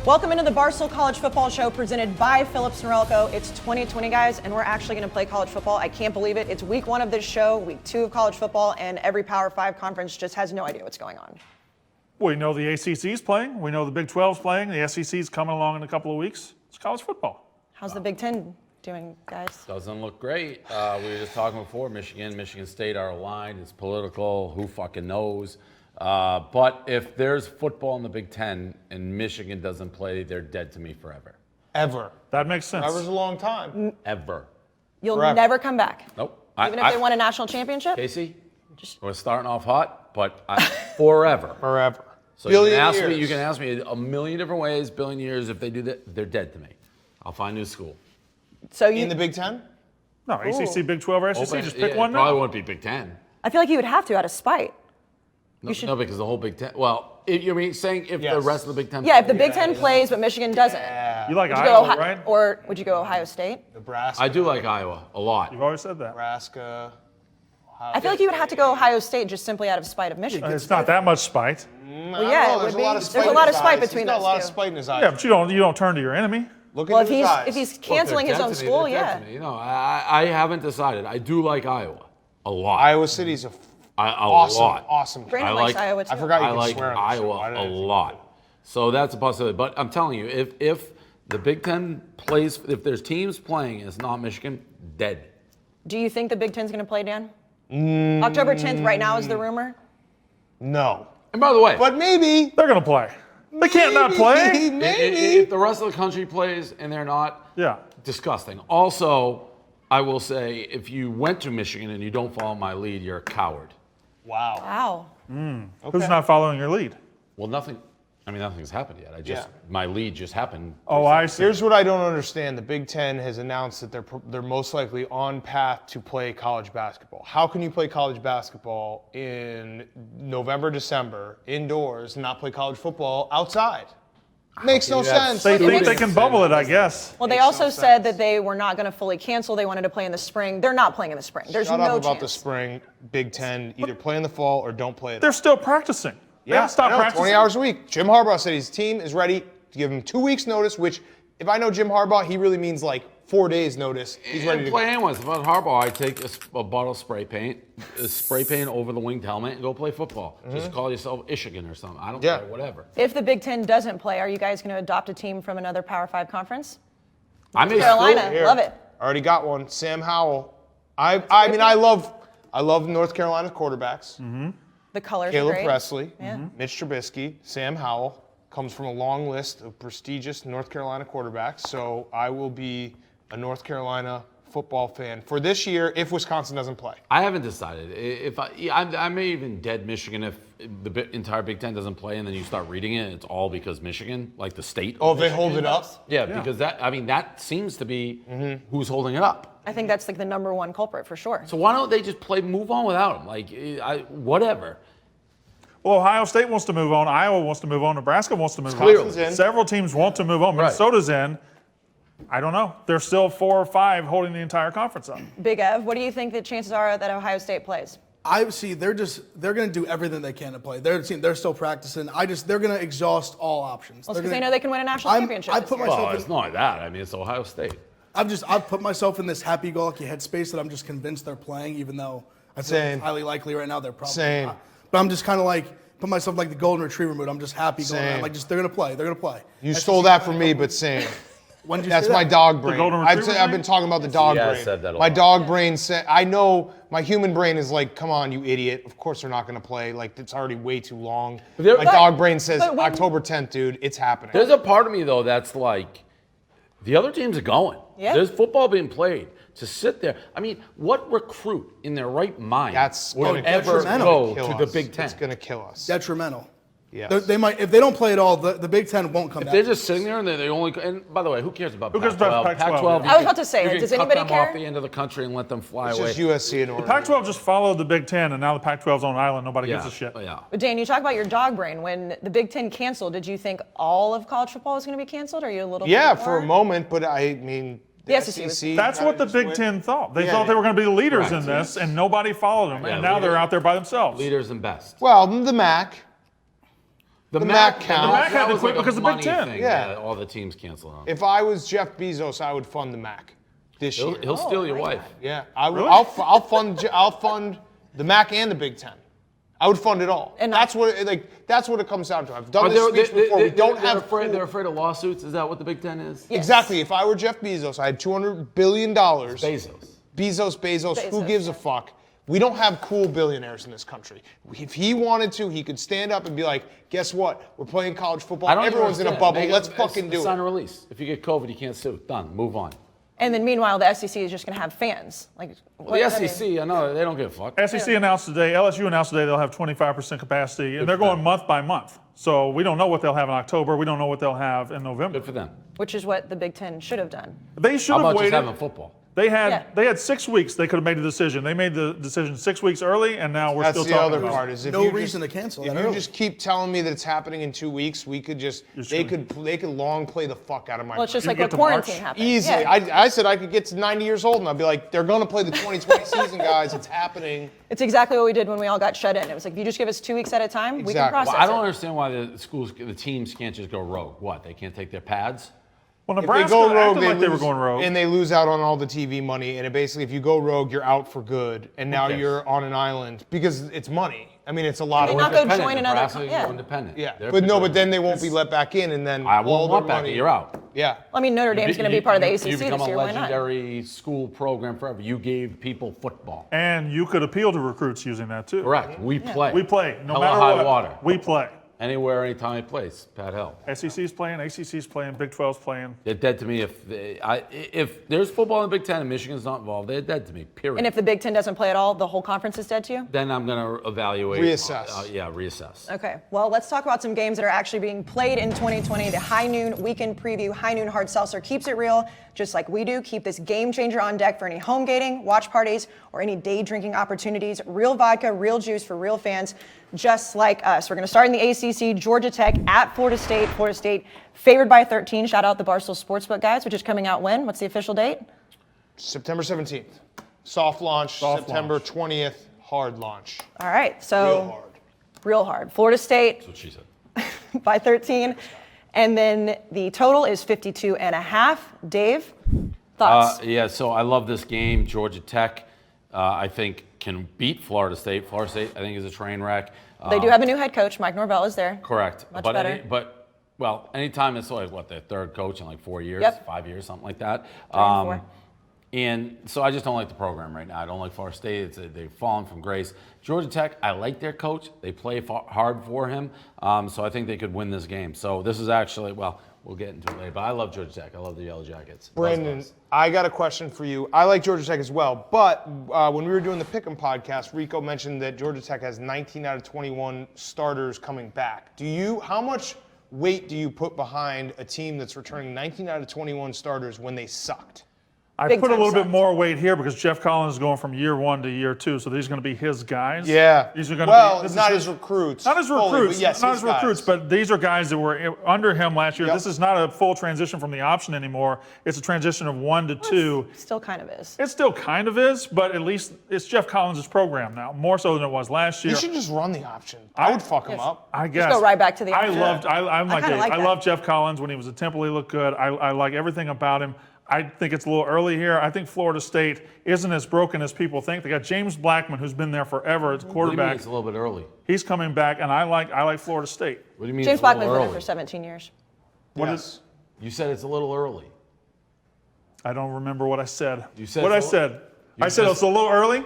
Welcome into the Barstool College Football Show presented by Phillips & Norelco. It's 2020, guys, and we're actually going to play college football. I can't believe it. It's week 1 of this show, week 2 of college football, and every Power 5 conference just has no idea what's going on. We know the ACC's playing. We know the Big 12's playing. The SEC's coming along in a couple of weeks. It's college football. How's the Big 10 doing, guys? Doesn't look great. We were just talking before, Michigan State are aligned. It's political. Who fucking knows? But if there's football in the Big Ten and Michigan doesn't play, they're dead to me forever. Ever. That makes sense. Ever's a long time. Ever. You'll Forever. never come back. Nope. Even if they won a national championship? Kayce, we're starting off hot, but forever. Forever. So you can ask me a million different ways, billion years. If they do that, they're dead to me. I'll find a new school. So In the Big Ten? No, ACC, Big 12, or SEC, just pick one now. Probably won't be Big Ten. I feel like you would have to out of spite. No, because the whole Big Ten. Well, you mean saying if the rest of the Big Ten? Yeah, if the Big Ten plays but Michigan doesn't. You like Would you Iowa, go right? Or would you go Ohio State? Nebraska. I do like Iowa a lot. You've always said that. Nebraska. I feel like you would have to go Ohio State just simply out of spite of Michigan. It's not that much spite. Well, yeah, it would There's be. a lot of spite There's a in lot of his spite eyes. between He's got those a lot two. of spite in his eyes. Yeah, but you don't turn to your enemy. Look Well, into his eyes. if he's canceling his own school, yeah. No, I haven't decided. I do like Iowa a lot. Iowa City's awesome. Brandon likes Iowa, too. I forgot you I could like swear on the show. Iowa I a didn't think lot. So that's a possibility. But I'm telling you, if the Big Ten plays, if there's teams playing and it's not Michigan, dead. Do you think the Big Ten's going to play, Dan? October 10th right now is the rumor. No. And by the way, But maybe. They're going to play. They can't not play. Maybe. if the rest of the country plays and they're not, Yeah. disgusting. Also, I will say, if you went to Michigan and you don't follow my lead, you're a coward. Wow. Wow. Who's not following your lead? Well, nothing's happened yet. My lead just happened. Oh, I see. Here's what I don't understand. The Big Ten has announced that they're most likely on path to play college basketball. How can you play college basketball in November, December, indoors, and not play college football outside? Makes no sense. They think they can bubble it, I guess. Well, they also said that they were not going to fully cancel. They wanted to play in the spring. They're not playing in the spring. There's Shut no up chance. about the spring. Big Ten, either play in the fall or don't play it. They're still practicing. They haven't stopped I know, practicing. 20 hours a week. Jim Harbaugh said his team is ready to give him 2 weeks notice, which, if I know Jim Harbaugh, he really means like 4 days notice. He's ready to play go. anyways. If I'm Harbaugh, I take a bottle of spray paint over the winged helmet, and go play football. Just call yourself Michigan or something. I don't care, whatever. If the Big Ten doesn't play, are you guys going to adopt a team from another Power 5 conference? I may Carolina, Here. love it. Already got one. Sam Howell. I love North Carolina's quarterbacks. The colors are Caleb great. Presley, Yeah. Mitch Trubisky, Sam Howell comes from a long list of prestigious North Carolina quarterbacks. So I will be a North Carolina football fan for this year if Wisconsin doesn't play. I haven't decided. If I may even dead Michigan if the entire Big Ten doesn't play, and then you start reading it, it's all because Michigan, like the state. Oh, if they hold it up? Yeah, because that seems to be who's holding it up. I think that's like the number one culprit for sure. So why don't they just move on without him? Like, whatever. Well, Ohio State wants to move on. Iowa wants to move on. Nebraska wants to move Clearly. on. Several teams want to move on. Right. Minnesota's in. I don't know. There's still 4 or 5 holding the entire conference up. Big Ev, what do you think the chances are that Ohio State plays? I see. They're going to do everything they can to play. They're still practicing. They're going to exhaust all options. Well, because they know they can win a national championship. I this put year. myself Well, it's not like that. I mean, it's Ohio State. I've put myself in this happy-go-lucky headspace that I'm just convinced they're playing, even though I feel Same. it's highly likely right now they're probably Same. not. But I'm just kind of like put myself like the golden retriever mood. I'm just happy going. Same. I'm like, they're going to play. They're going to play. You SEC stole that from playing me, a couple but weeks. same. When did you That's say my that? dog brain. golden I've retriever been talking about the dog Yeah, I brain. said that a My lot. dog brain said, I know my human brain is like, come on, you idiot. Of course they're not going to play. Like, it's already way too long. My dog brain says, but when- October 10th, dude, it's happening. There's a part of me, though, that's like, the other teams are going. Yeah. There's football being played. To sit there, I mean, what recruit in their right mind That's would gonna ever detrimental. go to the Big Ten? It's going to kill us. Detrimental. Yes. They might if they don't play at all. The Big Ten won't come back. They're just sitting there and they only. And by the way, who cares about Who cares Pac-12? about Pac-12? you I was can- about to say, you can does cut anybody them care? off the end of the country and let them fly It's away. just USC and The Oregon. Pac-12 just followed the Big Ten, and now the Pac-12's on an island. Nobody yeah. gives a shit. Yeah. But Dan, you talk about your dog brain. When the Big Ten canceled, did you think all of college football was going to be canceled? Or are you a little Yeah, bit for a more? moment, but I mean, The SEC was- That's what the Big Ten thought. They thought they were going to be the leaders in this, and nobody followed them. Yeah, and now they're out there by themselves. Leaders and best. Well, the MAC. The MAC counts. The MAC had to was quit like a because of Big money Ten. thing. Yeah. All the teams canceled on. If I was Jeff Bezos, I would fund the MAC this year. He'll steal your wife. Yeah, I will. Really? I'll fund the MAC and the Big Ten. I would fund it all. And that's what it comes down to. I've done this speech before. We don't have. They're afraid of lawsuits. Is that what the Big Ten is? Yes. Exactly. If I were Jeff Bezos, I had $200 billion. Bezos. Who gives a fuck? We don't have cool billionaires in this country. If he wanted to, he could stand up and be like, guess what? We're playing college football. Everyone's in a bubble. Let's fucking do Sign a it. release. If you get COVID, you can't sue. Done. Move on. And then meanwhile, the SEC is just going to have fans. The SEC, I know, they don't give a fuck. SEC announced today, LSU announced today they'll have 25% capacity, and they're going month by month. So we don't know what they'll have in October. We don't know what they'll have in November. Good for them. Which is what the Big Ten should have done. They should How have about just waited. having football? They had 6 weeks. They could have made the decision. They made the decision 6 weeks early, and now we're That's still the talking other about part it. is if No you reason just, to cancel If that you early. just keep telling me that it's happening in 2 weeks, we could just they could long play the fuck out of my. Well, it's just You like get what to quarantine March? happened. Easily. Yeah. I said I could get to 90 years old and I'd be like, they're going to play the 2020 season, guys. It's happening. It's exactly what we did when we all got shut in. It was like, if you just give us 2 weeks at a time, we can Exactly. process Well, I don't it. understand why the teams can't just go rogue. What? They can't take their pads? Well, If they Nebraska go rogue, acted like they were lose, going rogue. and they lose out on all the TV money. And it basically, if you go rogue, you're out for good. And now cares? you're on an island because it's money. I mean, it's a lot Can of they not money. go join another? Nebraska, Yeah. independent. Yeah, They're but then they won't be let back in, and then I all won't their want back. money. You're out. Yeah. I mean, Notre Dame's going to be part of the ACC You this become a year. Why not? legendary school program forever. You gave people football. And you could appeal to recruits using that too. Correct. We play. We play. No Hell matter or high what, water. we play. Anywhere, anytime, he plays. Pat Hill. SEC's playing, ACC's playing, Big 12's playing. They're dead to me if there's football in the Big Ten and Michigan's not involved. They're dead to me. Period. And if the Big Ten doesn't play at all, the whole conference is dead to you? then I'm going to evaluate. Reassess. Reassess. Okay, well, let's talk about some games that are actually being played in 2020. The High Noon Weekend Preview, High Noon Hard Seltzer keeps it real, just like we do. Keep this game changer on deck for any home gating, watch parties, or any day drinking opportunities. Real vodka, real juice for real fans, just like us. We're going to start in the ACC, Georgia Tech at Florida State. Florida State favored by 13. Shout out the Barstool Sportsbook guys, which is coming out when? What's the official date? September 17th. Soft launch. September 20th. Hard launch. All right, so real hard. Florida State That's what she said. by 13. And then the total is 52.5. Dave, thoughts? Yeah, so I love this game. Georgia Tech, I think, can beat Florida State. Florida State, I think, is a train wreck. They do have a new head coach. Mike Norvell is there. Correct. Much but better. Well, anytime it's like, their third coach in like 4 years, Yep. 5 years, something like that. 3 and 4. And so I just don't like the program right now. I don't like Florida State. They've fallen from grace. Georgia Tech, I like their coach. They play hard for him. So I think they could win this game. So this is actually, well, we'll get into it later. But I love Georgia Tech. I love the Yellow Jackets. Brandon, Buzz. I got a question for you. I like Georgia Tech as well, but when we were doing the Pick'em podcast, Rico mentioned that Georgia Tech has 19 out of 21 starters coming back. How much weight do you put behind a team that's returning 19 out of 21 starters when they sucked? I Big put a time little bit sucks. more weight here because Jeff Collins is going from year 1 to year 2, so these are going to be his guys. Yeah. These are going to well, be. This not is as recruits. Not as fully, recruits, but yes, not his as recruits, guys. but these are guys that were under him last year. Yep. This is not a full transition from the option anymore. It's a transition of 1 to 2. Still kind of is. It still kind of is, but at least it's Jeff Collins' program now, more so than it was last year. You should just run the option. I would fuck him Yes. up. I guess. go right back to the option. I'm like kinda Dave. like I that. love Jeff Collins. When he was at Temple, he looked good. I like everything about him. I think it's a little early here. I think Florida State isn't as broken as people think. They got James Blackman, who's been there forever as What do you mean quarterback. it's a little bit early? He's coming back, and I like Florida State. What do you mean James it's a little Blackman's been there early? for 17 years. What Yes. is- You said it's a little early. I don't remember what I said. You said what I it's a- said. you I said just- it's a little early.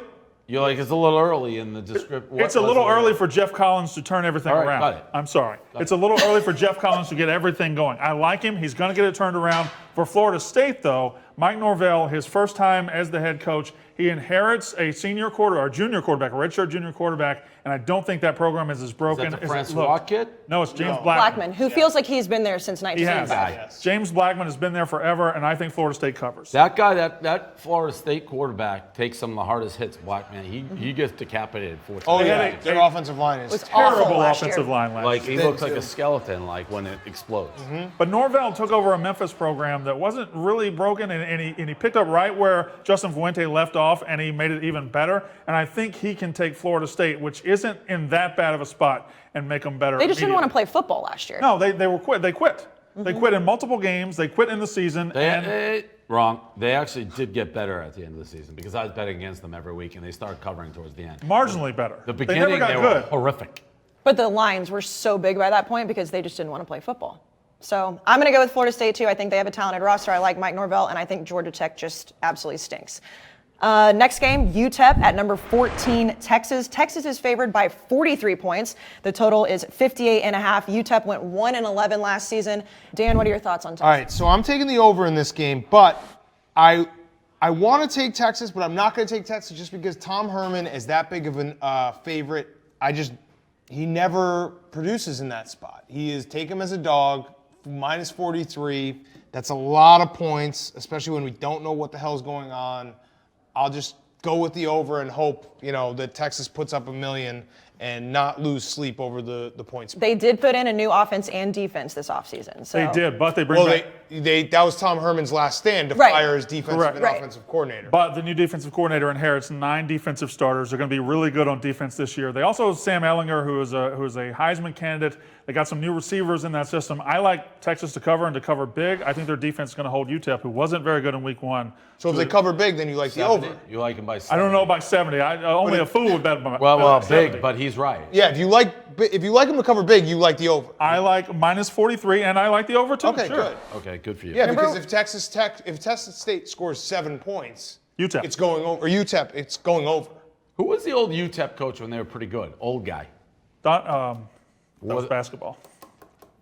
You're like, it's a little early in the description. It's a little early for Jeff Collins to turn everything All right, around. got it. I'm sorry. It's a little early for Jeff Collins to get everything going. I like him. He's going to get it turned around. For Florida State, though, Mike Norvell, his first time as the head coach, he inherits a junior quarterback, a redshirt junior quarterback, and I don't think that program is as broken Is that the as it Francois looked. kid? No, it's James Blackman. Blackman, who feels like he's been there since He 1985. has. James Blackman has been there forever, and I think Florida State covers. That guy, that Florida State quarterback takes some of the hardest hits. Blackman, he gets decapitated 4 times. Oh, They yeah. had a- Their offensive line is was awful Terrible last offensive year. line last Like year. he looks like a skeleton, like when it explodes. But Norvell took over a Memphis program that wasn't really broken, and he picked up right where Justin Fuente left off, and he made it even better. And I think he can take Florida State, which isn't in that bad of a spot and make them better. They just didn't want to immediately. play football last year. No, they were quit. They quit. They quit in multiple games. They quit in the season. Wrong. They actually did get better at the end of the season because I was betting against them every week, and they started covering towards the end. Marginally better. The They beginning, never got they good. were horrific. But the lines were so big by that point because they just didn't want to play football. So I'm going to go with Florida State, too. I think they have a talented roster. I like Mike Norvell, and I think Georgia Tech just absolutely stinks. Next game, UTEP at number 14, Texas. Texas is favored by 43 points. The total is 58.5. UTEP went 1-11 last season. Dan, what are your thoughts on Texas? All right, so I'm taking the over in this game, but I want to take Texas, but I'm not going to take Texas just because Tom Herman is that big of a favorite. He never produces in that spot. He is take him as a dog, minus 43. That's a lot of points, especially when we don't know what the hell's going on. I'll just go with the over and hope, that Texas puts up 1 million and not lose sleep over the points. They did put in a new offense and defense this offseason. So. They did, but they bring back. That was Tom Herman's last stand to Right. fire his defensive Correct. and Right. offensive coordinator. But the new defensive coordinator inherits 9 defensive starters. They're going to be really good on defense this year. They also have Sam Ehlinger, who is a Heisman candidate. They got some new receivers in that system. I like Texas to cover and to cover big. I think their defense is going to hold UTEP, who wasn't very good in week 1. So if they cover big, then you like the over. You like him by 70. I don't know by 70. Only a fool would bet by Well, 70. big, but he's right. Yeah, if you like him to cover big, you like the over. I like minus 43, and I like the over too. Okay, sure. good. Okay, good for you. Yeah, because if Texas State scores 7 points, UTEP. it's going over. Or UTEP, it's going over. Who was the old UTEP coach when they were pretty good? Old guy. That was basketball.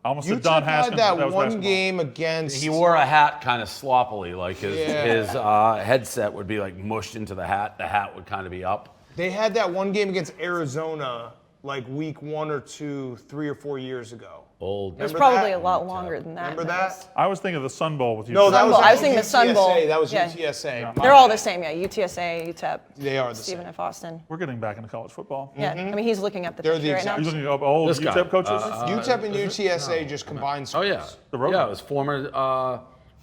I almost said UTEP Don had Haskins. that but was one basketball. game against. He wore a hat kind of sloppily, like his headset would be like mushed into the hat. The hat would kind of be up. They had that one game against Arizona, like week 1 or 2, 3 or 4 years ago. Old. It was Remember probably that? a lot longer than that. Remember Dennis. that? I was thinking of the Sun Bowl with you. No, that Sun was. Bowl. I was thinking the Sun Bowl. UTSA. That was Yeah. UTSA. They're all the same, yeah. UTSA, UTEP. They are the Stephen same. F. Austin. We're getting back into college football. Yeah, I mean, he's looking at the They're picture the right now. He's looking up old This guy. UTEP coaches. UTEP and UTSA just combined Oh schools. yeah. The road Yeah, guy. it was former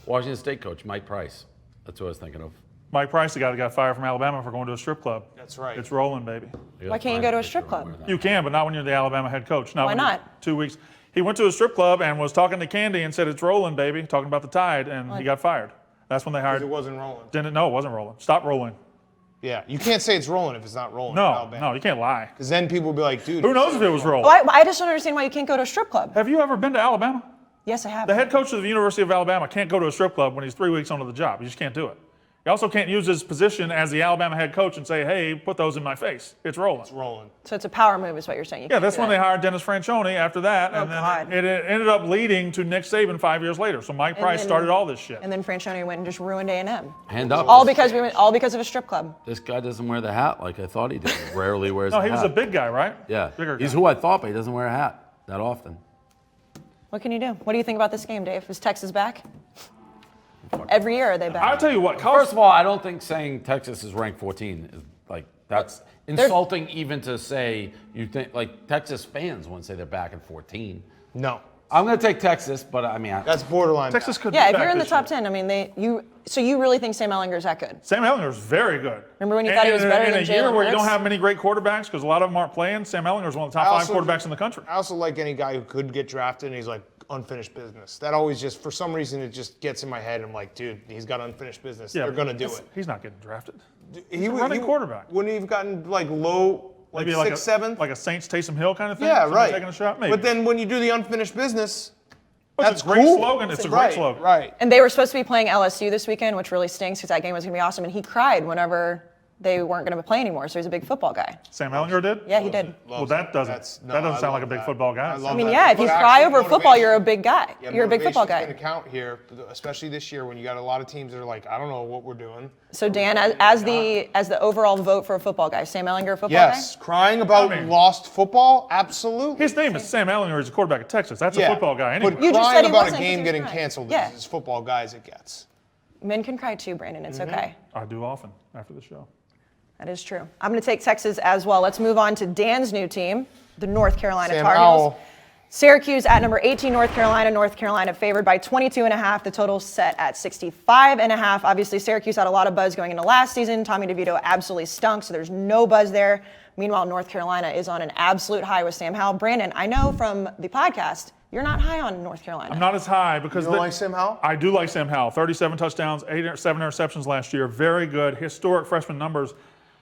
Washington State coach Mike Price. That's what I was thinking of. Mike Price, the guy that got fired from Alabama for going to a strip club. That's right. It's rolling, baby. Why can't you go to a strip club? You can, but not when you're the Alabama head coach. Why When you're not? 2 weeks. He went to a strip club and was talking to Candy and said, "It's rolling, baby," talking about the Tide, and he got fired. That's when they hired. It wasn't rolling. No, it wasn't rolling. Stop rolling. Yeah, you can't say it's rolling if it's not rolling. No, you can't lie. Because then people will be like, dude. Who knows if it was rolling? Oh, I just don't understand why you can't go to a strip club. Have you ever been to Alabama? Yes, I have. The head coach of the University of Alabama can't go to a strip club when he's 3 weeks onto the job. He just can't do it. He also can't use his position as the Alabama head coach and say, "Hey, put those in my face." It's rolling. It's rolling. So it's a power move, is what you're saying. You Yeah, can't that's do when that. they hired Dennis Franchione after that, and God. then it ended up leading to Nick Saban 5 years later. So Mike Price then- started all this shit. And then Franchione went and just ruined A&M. Hand up. All because of a strip club. This guy doesn't wear the hat like I thought he did. Rarely wears No, a he hat. was a big guy, right? Yeah. Bigger He's guy. who I thought, but he doesn't wear a hat that often. What can you do? What do you think about this game, Dave? Is Texas back? Every year are they back? I'll tell you what, college, First of all, I don't think saying Texas is ranked 14 is like that's insulting even to say you think like Texas fans wouldn't say they're back at 14. No. I'm going to take Texas, but I mean, That's borderline. Texas could Yeah, be if back you're in the this top year. 10, I mean, so you really think Sam Ehlinger is that good? Sam Ehlinger is very good. Remember when you thought he was better in than a year Jalen where you don't Hurts? have many great quarterbacks because a lot of them aren't playing, Sam Ehlinger is one of the top 5 quarterbacks in the country. I also like any guy who could get drafted and he's like unfinished business. That always just, for some reason, it just gets in my head. I'm like, dude, he's got unfinished business. Yeah, They're going to do it. He's not getting drafted. He's a running quarterback. Wouldn't he have gotten like low, like Maybe 6th, 7th? like a Saints Taysom Hill kind of thing. Yeah, Someone right. Taking a shot, maybe. But then when you do the unfinished business, It's that's a great cool. slogan. It's a great right, slogan. Right. And they were supposed to be playing LSU this weekend, which really stinks because that game was going to be awesome. And he cried whenever they weren't going to play anymore. So he's a big football guy. Sam Ehlinger did. Yeah, he did. Well, that doesn't sound like a big football guy. I mean, yeah, if you cry over football, you're a big guy. You're a big football guy. Going to count here, especially this year when you got a lot of teams that are like, I don't know what we're doing. So Dan, as the overall vote for a football guy, Sam Ehlinger, a football Yes, crying about I mean- lost football, absolutely. His name is Sam Ehlinger. He's a quarterback at Texas. That's Yeah, a football guy anyway. But You just said crying he about a wasn't 'cause game he was getting crying. canceled Yeah. is as football guy as it gets. guy? Men can cry too, Brandon. It's okay. I do often after the show. That is true. I'm going to take Texas as well. Let's move on to Dan's new team, the North Carolina Sam Tar Heels. Howell. Syracuse at number 18, North Carolina. North Carolina favored by 22.5. The total set at 65.5. Obviously, Syracuse had a lot of buzz going into last season. Tommy DeVito absolutely stunk, so there's no buzz there. Meanwhile, North Carolina is on an absolute high with Sam Howell. Brandon, I know from the podcast, you're not high on North Carolina. I'm not as high because You don't like Sam Howell? I do like Sam Howell. 37 touchdowns, 7 interceptions last year. Very good, historic freshman numbers.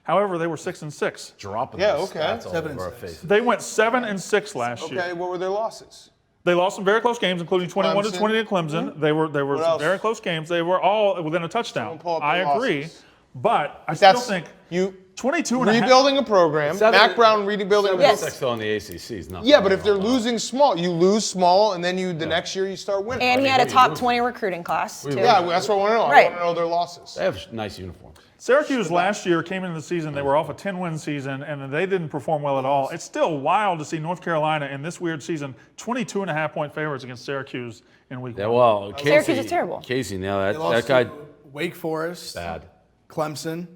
However, they were 6-6. Dropping Yeah, those okay. stats all 7 over our and 6. faces. They went 7-6 last year. Okay, what were their losses? They lost some very close games, including 21-20 to Clemson. They were some else? very close games. They were all within a touchdown. Someone pull up I their agree, losses. but I still think you 22 and a half. rebuilding a program. Seven- Mac Brown rebuilding a program. Yes. 6 on the ACC is nothing. Yeah, but if they're losing small, you lose small, and then the next year you start winning. And he had a what are you top losing? 20 recruiting class, too. Yeah, that's what I want to know. I Right. want to know their losses. They have nice uniforms. Syracuse last year came into the season, they were off a 10-win season, and they didn't perform well at all. It's still wild to see North Carolina in this weird season, 22.5-point favorites against Syracuse in week Yeah, one. well, Syracuse is terrible. Kayce, now They that lost guy, to Wake Forest, bad. Clemson,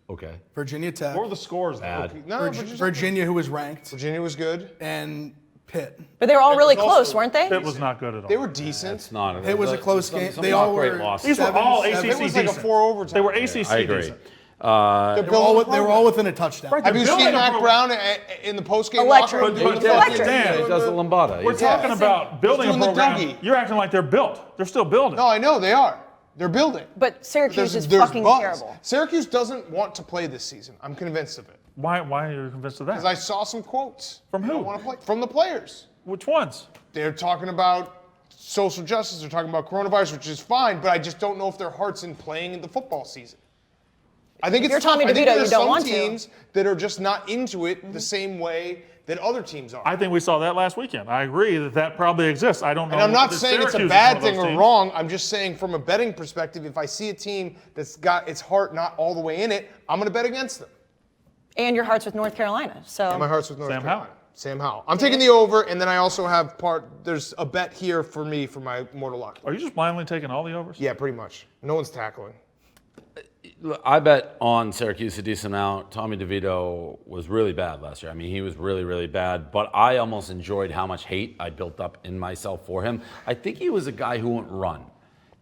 Okay. Virginia Tech, What were the scores? though? Bad. No, Virginia, who was ranked, Virginia was good. and Pitt. But they were all really was also- close, weren't they? It was not good at all. They were decent. It's not. It was a close game. Some They not all great were- losses. These were all 7-7. ACC It was like a decent. 4 overtime. They were ACC I agree. decent. They were all within a touchdown. Right, Have you They're seen building a Mac program. Brown in the postgame Electric. locker room? But- doing but- the fucking- Dan, He does the Lombarda. We're talking about building a doing the program. Dougie. You're acting like they're built. They're still building. No, I know they are. They're building. But Syracuse is There's fucking buzz. terrible. Syracuse doesn't want to play this season. I'm convinced of it. Why are you convinced of Because that? I saw some quotes. From They who? don't want to play. From the players. Which ones? They're talking about social justice. They're talking about coronavirus, which is fine, but I just don't know if their heart's in playing in the football season. I think it's You're Tommy tough. I think DeVito, there are you don't some want to. teams that are just not into it the same way that other teams are. I think we saw that last weekend. I agree that probably exists. I don't know. And I'm not that saying it's a Syracuse is bad one of those thing or teams. wrong. I'm just saying from a betting perspective, if I see a team that's got its heart not all the way in it, I'm going to bet against them. And your heart's with North Carolina. So My heart's with North Sam Carolina. Howell. Sam Howell. I'm taking the over, and then I also have there's a bet here for me for my mortal lock. Are you just blindly taking all the overs? Yeah, pretty much. No one's tackling. Look, I bet on Syracuse a decent amount. Tommy DeVito was really bad last year. I mean, he was really, really bad. But I almost enjoyed how much hate I built up in myself for him. I think he was a guy who wouldn't run.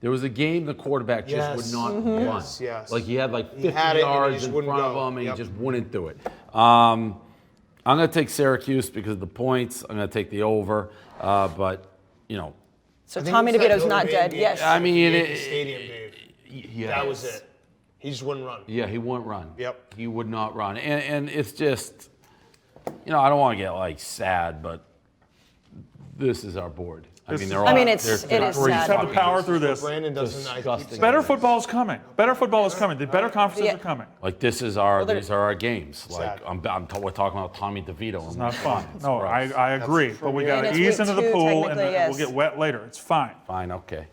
There was a game the quarterback just Yes. would not Mhm. run. Yes. Like he had like 50 had it and he yards just in wouldn't front go. of him and Yep. he just wouldn't do it. I'm going to take Syracuse because of the points. I'm going to take the over. But, you know, So I think Tommy it was that DeVito's not Notre Dame dead. game. Yes. I mean, Yankee Stadium, Dave. yeah, That was it. He just wouldn't run. Yeah, he wouldn't run. Yep. He would not run. And it's just, you know, I don't want to get like sad, but this is our board. I mean, they're all. I mean, it they're is three sad. Just have to fucking power through this. Brandon doesn't. I keep disgusting. saying Better that. football is coming. Better football is coming. The better conferences Yeah. are coming. Like this is our. they're- These are our games. Like Sad. we're talking about Tommy DeVito. It's Not fun. No, gross. I agree. But we got And to it's ease week into the 2, pool and technically, then we'll yes. get wet later. It's fine. Fine. Okay.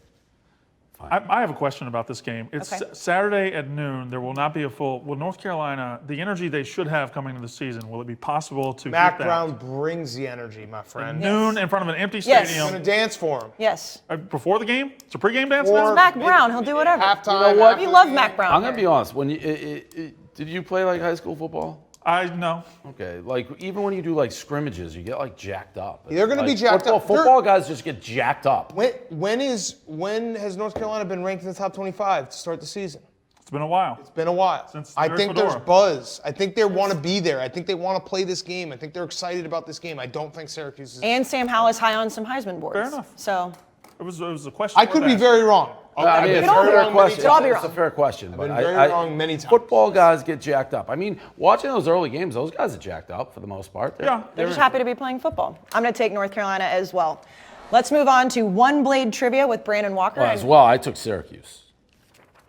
I have a question about this game. It's Okay. Saturday at noon. There will not be a full. Will North Carolina, the energy they should have coming into the season, will it be possible to Mac get that? Brown brings the energy, my friend. Noon in front of an empty Yes. He's gonna stadium dance for him. Yes. Before the game. It's a pregame dance. Or- now? Mac Brown. He'll do whatever. Halftime. You know what? after You the love game. Mac Brown. I'm gonna here. be honest. When you did you play like high school football? I know. Okay, like even when you do like scrimmages, you get like jacked up. They're gonna be Like, jacked up. Football guys just get jacked up. When has North Carolina been ranked in the top 25 to start the season? It's been a while. It's been a while. Since I Larry think there's Fedora. buzz. I think they want to be there. I think they want to play this game. I think they're excited about this game. I don't think Syracuse is. And Sam Howell is high on some Heisman boards. Fair enough. So It was a question. I could be very wrong. I mean, it's a all be fair wrong. question. Could all be It's a wrong. fair question. But been very wrong many times. Football guys get jacked up. I mean, watching those early games, those guys are jacked up for the most part. Yeah. they're just happy to be playing football. I'm going to take North Carolina as well. Let's move on to one blade trivia with Brandon Walker. Well, as well, I took Syracuse.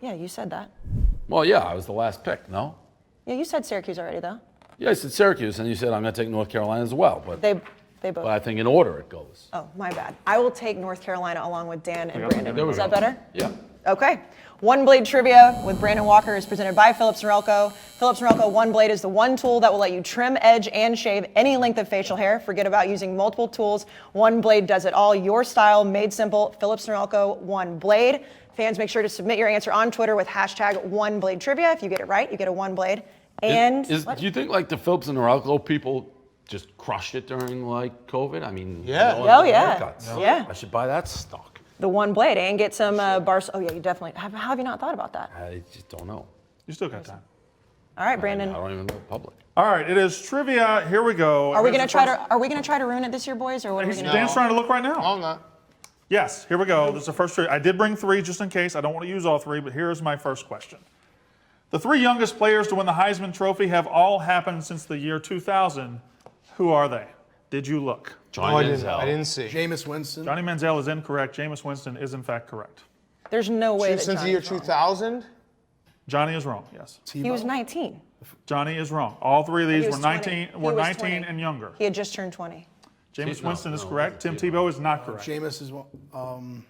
Yeah, you said that. Well, yeah, I was the last pick. No. Yeah, you said Syracuse already, though. Yeah, I said Syracuse, and you said I'm going to take North Carolina as well. But They both. I think in order it goes. Oh, my bad. I will take North Carolina along with Dan and Yeah, Brandon. there we Is go. that better? Yeah. Okay. One Blade Trivia with Brandon Walker is presented by Phillips Norelco. Phillips Norelco One Blade is the one tool that will let you trim, edge, and shave any length of facial hair. Forget about using multiple tools. One Blade does it all. Your style made simple. Phillips Norelco One Blade. Fans, make sure to submit your answer on Twitter with hashtag One Blade Trivia. If you get it right, you get a One Blade. And do you think like the Phillips and Norelco people just crushed it during like COVID. I mean, Yeah. no one Oh, did yeah. haircuts. Yeah. I should buy that stock. The one blade and get some Barstool. Oh yeah, you definitely. How have you not thought about that? I just don't know. You still got time. All right, I Brandon. don't even know public. All right, it is trivia. Here we go. Are we Here's gonna the try first- to? Are we gonna try to ruin it this year, boys, or what are we gonna Dan's trying to look right now. I'm not. Yes, here we go. This is the first trivia. I did bring 3 just in case. I don't want to use all 3, but here's my first question. The 3 youngest players to win the Heisman Trophy have all happened since the year 2000. Who are they? Did you look? Johnny I Manziel. didn't see. Jameis Winston. Johnny Manziel is incorrect. Jameis Winston is in fact correct. There's no way that Since the year Johnny's wrong. 2000? Johnny is wrong. Yes. He was 19. Johnny is wrong. All 3 of these He were was 19. 20. Were He was 19 20. and younger. He had just turned 20. Jameis No, Winston is no, correct. Tim Tebow is not correct. Jameis is one.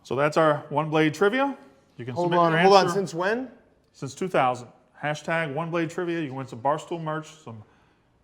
So that's our one blade trivia. You can Hold submit on, your hold on. answer Since when? since 2000. Hashtag one blade trivia. You can win some Barstool merch, some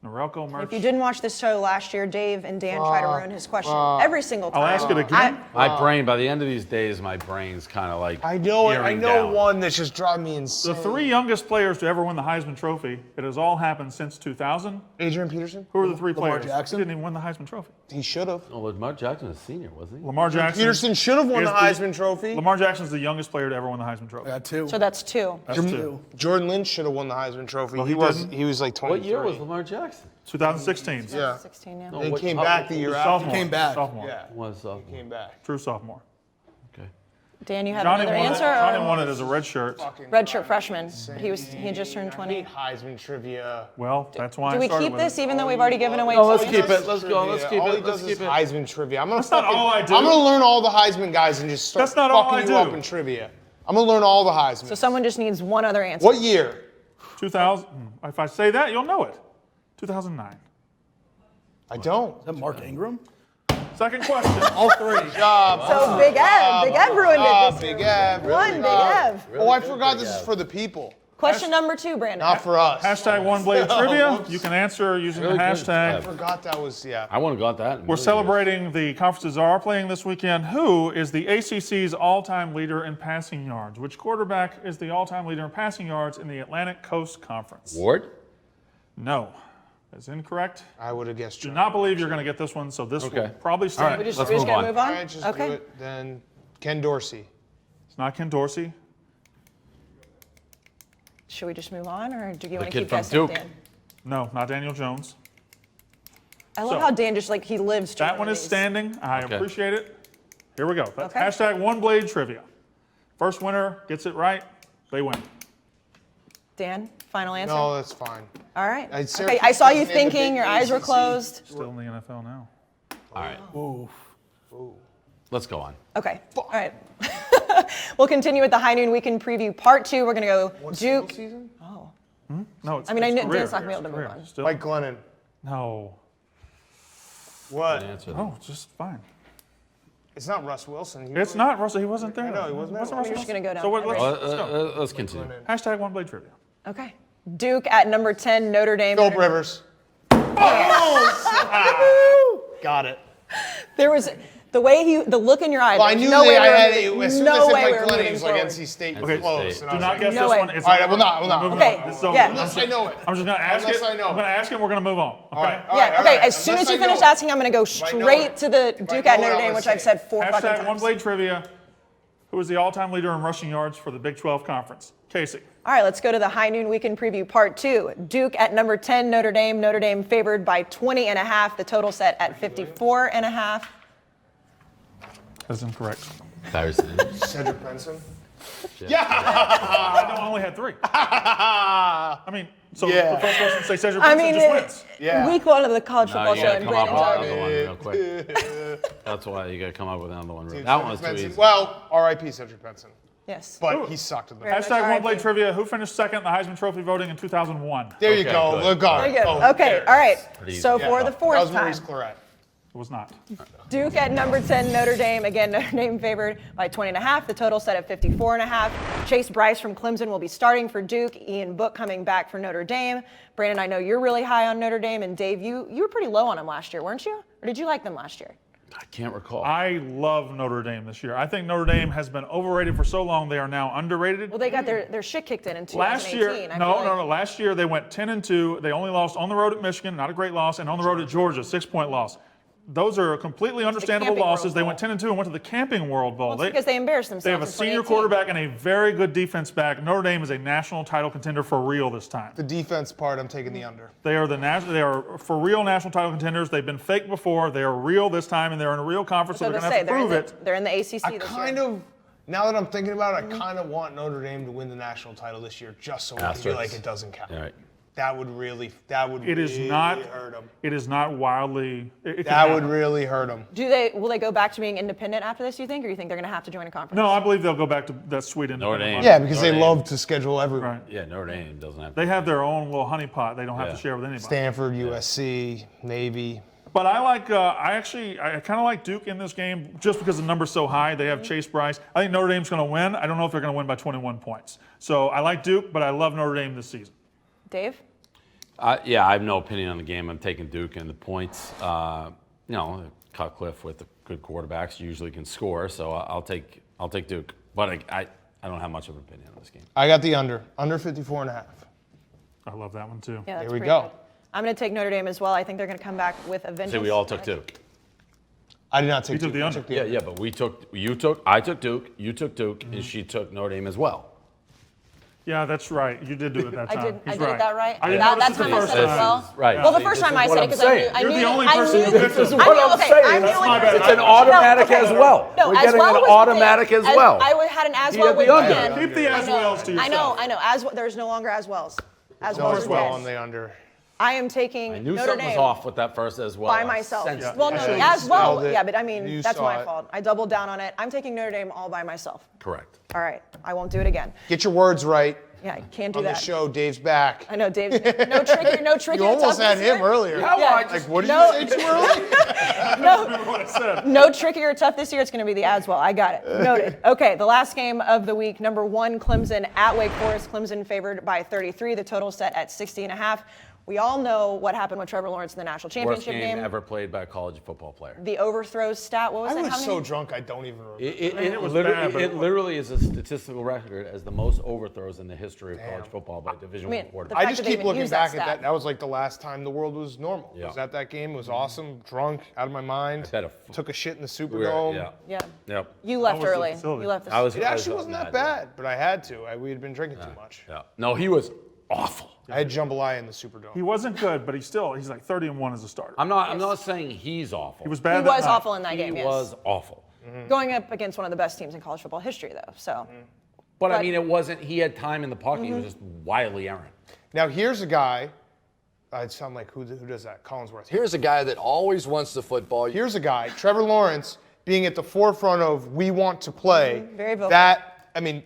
Norelco merch. If you didn't watch this show last year, Dave and Dan try to ruin his question every single time. I'll ask it again. My brain, by the end of these days, my brain's kind of like. I know it. I gearing know down. one that's just driving me insane. The 3 youngest players to ever win the Heisman Trophy, it has all happened since 2000. Adrian Peterson? Who are the 3 Lamar players Jackson? who didn't even win the Heisman Trophy? He should have. Oh, Lamar Jackson was a senior, wasn't he? Lamar Jackson. Peterson should have won is the Heisman Trophy. Lamar Jackson's the youngest player to ever win the Heisman Trophy. I got 2. So that's 2. That's 2. Jordan Lynch should have won the Heisman Trophy. Well, he he was didn't. he was like 23. What year was Lamar Jackson? 2016. Yeah. 16, yeah. No, He what- came how- back the year after. Sophomore. Came back. Sophomore. Yeah. Was Came back. True sophomore. okay. Dan, you have Johnny another won, answer? Johnny won it as a red shirt. Redshirt freshman. He had just turned I 20. hate Heisman trivia. Well, that's why Do I we started keep with this it. even though we've already given away No, two let's answers? keep it. Let's go. Let's keep All it. he Let's does is keep it. Heisman trivia. I'm gonna That's not all I do. I'm gonna learn all the Heisman guys and just start That's not all fucking I you do. up in trivia. I'm gonna learn all the Heisman. So someone just needs one other answer. What year? 2000. If I say that, you'll know it. 2009. I don't. Is that Mark Ingram? Second question. All 3. So Big Ev ruined it this Big year. Ev. One Big Ev. Oh, I forgot this is for the people, Question number 2, Brandon. not for us. Hashtag one blade trivia. You can answer using Really the good. hashtag. I forgot that was I would have got that. We're celebrating the conferences are playing this weekend. Who is the ACC's all-time leader in passing yards? Which quarterback is the all-time leader in passing yards in the Atlantic Coast Conference? Ward? No. That's incorrect. I would have guessed. Do John. not believe you're going to get this one, so this will Okay. probably stay. All right. We just, Let's we're just move gonna on. move on? All right, just Okay. do it. Then Ken Dorsey. It's not Ken Dorsey. Should we just move on, or do you want to kid keep from guessing, Duke. Dan? No, not Daniel Jones. I love So, how Dan just he lives. That through one is these. standing. I Okay. appreciate it. Here we go. That's Okay. hashtag one blade trivia. First winner gets it right, they win. Dan, final answer. No, that's fine. All right. I- Okay, Syracuse I saw you wasn't in the thinking. big Your eyes were ACC. closed. Still in the NFL now. All right. Ooh. Let's go on. Okay. All right. We'll continue with the High Noon Weekend Preview Part 2. We're gonna go Duke. Season? No, it's I mean, I it's knew- career. Dan's not gonna be able to It's move career. on. Still, Mike Glennon. no. What? Good answer. Oh, just fine. It's not Russ Wilson. He It's was- not Russell. He wasn't there. I know, he wasn't there. Russell We're just gonna go down So what, every- Let's continue. hashtag one blade trivia. Okay. Duke at number 10, Notre Dame. Philip Rivers. Got it. There was the way the look in your eye. Well, I there was knew no way I we were had moving- it. As soon no as I way said we Mike were Glennon, he moving was like forward. NC State. Okay. Close. State. And I Do was not like, guess No this way. one. It's All right, over. we'll not. Moving Okay, on. This is over. yeah. Unless I know it. I'm just gonna ask Unless it. I know. I'm gonna ask it. We're gonna move on. Okay. All right, all Yeah. right, all Okay. right. As soon Unless as you I know finish it. asking, I'm gonna go I know straight it. to the If I Duke know at it, Notre I'm Dame, gonna which say I've said 4 fucking Hashtag times. one blade trivia. Who is the all-time leader in rushing yards for the Big 12 Conference? Kayce. All right, let's go to the High Noon Weekend Preview Part 2. Duke at number 10, Notre Dame. Notre Dame favored by 20.5. The total set at 54.5. That's incorrect. Thursday. Cedric Benson. I only had 3. I mean, so Yeah. the first person to say Cedric I Benson mean, just wins. Yeah. week 1 of the college No, football you show, gotta and come up with Brandon's another already. one real quick. That's why you gotta come up with another one. Dude, That one was Cedric too Benson. easy. Well, R.I.P. Cedric Benson. Yes. But he sucked at the Very much Hashtag one blade RIP. trivia. Who finished second in the Heisman Trophy voting in 2001? There you Okay, go. good. Look, go. Very good. Oh, Okay, there. all right. Pretty So easy. for the That fourth was time, Maurice Claret. It was not. Duke at number 10, Notre Dame. Again, Notre Dame favored by 20.5. The total set at 54.5. Chase Bryce from Clemson will be starting for Duke. Ian Book coming back for Notre Dame. Brandon, I know you're really high on Notre Dame, and Dave, you were pretty low on them last year, weren't you? Or did you like them last year? I can't recall. I love Notre Dame this year. I think Notre Dame has been overrated for so long. They are now underrated. Well, they got their shit kicked in 2018. Last year, no. Last year they went 10-2. They only lost on the road at Michigan, not a great loss, and on the road at Georgia, 6-point loss. Those are completely understandable losses. They went 10-2 and went to the Camping World Bowl. Well, because they embarrassed themselves. They have a senior quarterback and a very good defense back. Notre Dame is a national title contender for real this time. The defense part, I'm taking the under. They are they are for real national title contenders. They've been fake before. They are real this time, and they're in a real conference, so they're going to have to prove it. They're in the ACC this year. Now that I'm thinking about it, I kind of want Notre Dame to win the national title this year, just so we feel like it doesn't count. All right. That would really hurt them. It is not wildly. That would really hurt them. Will they go back to being independent after this, you think, or you think they're going to have to join a conference? No, I believe they'll go back to that sweet independent. Notre Dame. Yeah, because they love to schedule everyone. Right. Yeah, Notre Dame doesn't have. They have their own little honeypot. They don't have to share with anybody. Stanford, USC, Navy. But I like. I kind of like Duke in this game just because the number's so high. They have Chase Bryce. I think Notre Dame's going to win. I don't know if they're going to win by 21 points. So I like Duke, but I love Notre Dame this season. Dave? Yeah, I have no opinion on the game. I'm taking Duke and the points. Cutcliffe with the good quarterbacks usually can score, so I'll take Duke. But I don't have much of an opinion on this game. I got the under 54.5. I love that one too. Yeah, there we go. Good. I'm going to take Notre Dame as well. I think they're going to come back with a vengeance. So we all took Duke. I did not take Duke. Duke. I took the under. Yeah, but I took Duke, you took Duke, and she took Notre Dame as well. Yeah, that's right. You did do it that time. I did that right? I didn't That notice it the time I first said it time. well. Right. Well, the See, first this time is I what said it I'm because saying. You're the only person who picked it. What I'm saying. That's my bad. It's an automatic as well. No, We're as getting well an was automatic as well. I had an as You well had with the under. Dan. Keep the as wells to yourself. I know. There's no longer as wells. As No, wells as are well dead. on the under. I am taking I knew Notre something Dame was off with that first as well. by I myself. sensed it. Well, no, Yeah. as well. Smelled it. Yeah, but I mean, You that's saw my it. fault. I doubled down on it. I'm taking Notre Dame all by myself. Correct. All right. I won't do it again. Get your words right. Yeah, I can't do On that. the show, Dave's back. I know, Dave. No trickier. You almost had him earlier. Yeah. Like, what did No. you say too early? What I said. No tricky or tough this year. It's going to be the Aswell. I got it. Noted. Okay, the last game of the week. Number 1, Clemson at Wake Forest. Clemson favored by 33. The total set at 60.5. We all know what happened with Trevor Lawrence in the national Worst championship game ever played by a college football player. The overthrows stat. What was I that? was How so many? drunk I don't even remember. It was bad, but it was- literally is a statistical record as the most overthrows in the history of college football by Division I I mean, quarterback. the I fact just that they keep even looking use back that at that. stat. That was like the last time the world was normal. Yeah. Was at that game. It was awesome. Drunk, out of my mind. bet Took a shit in the We were- Superdome. yeah. Yeah. Yep. You left was the early. facility? You left the I was. It I was actually wasn't that mad, yeah. bad, but I had to. We had been drinking too much. Yeah. No, he was awful. I had jambalaya in the Superdome. He wasn't good, but he's like 30-1 as a starter. I'm not saying he's awful. He was bad. He that was night. awful in that He game. Yes. was awful. Going up against one of the best teams in college football history, though. So. But I But- mean, it wasn't. He had time in the pocket. He was just wildly errant. Now here's a guy. I sound like who does that? Collinsworth. Here's a guy that always wants the football. Here's a guy, Trevor Lawrence, being at the forefront of we want to play. Very vocal. That, I mean,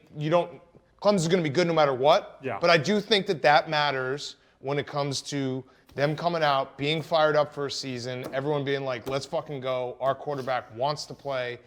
Clemson's going to be good no matter what. Yeah. But I do think that matters when it comes to them coming out, being fired up for a season, everyone being like, let's fucking go. Our quarterback wants to play.